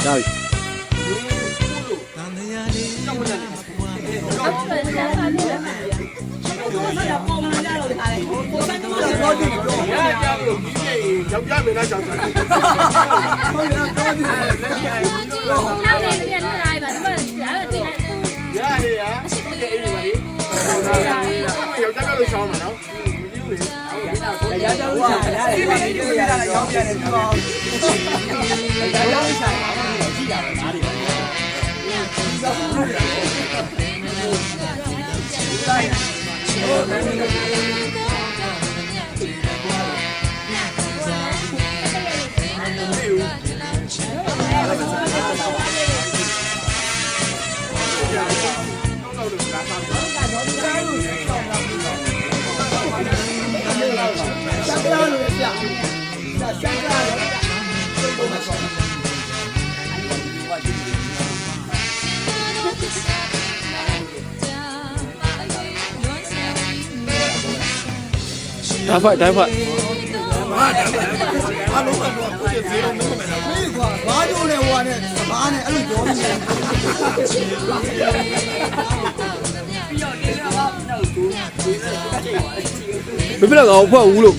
ဒါပြီ ယောက်ျားမင်းသားကြောင့်နောက်နေပြန်လာပါဒီမှာအဲ့ဒါ ရရရအဲ့ဒီပါလေယောက်ျားကလို့ရှောင်းမှာနော်ရကြလို့ရတယ်ဒီလိုရတာရောင်းပြန်တယ်ဒီကောင်ရကြလို့ဆိုင်ရှိတာပဲနားတွေဒါဖတ်ဘာလုံးကတော့ကိုယ်စီလုံးမမယ်နော်မေးကွာဘာကြိုးနဲ့ဟိုနဲ့ဘာနဲ့အဲ့လိုပြောနေတယ်ဘယ်ပြတော့ကောဖွက်ဦးလို့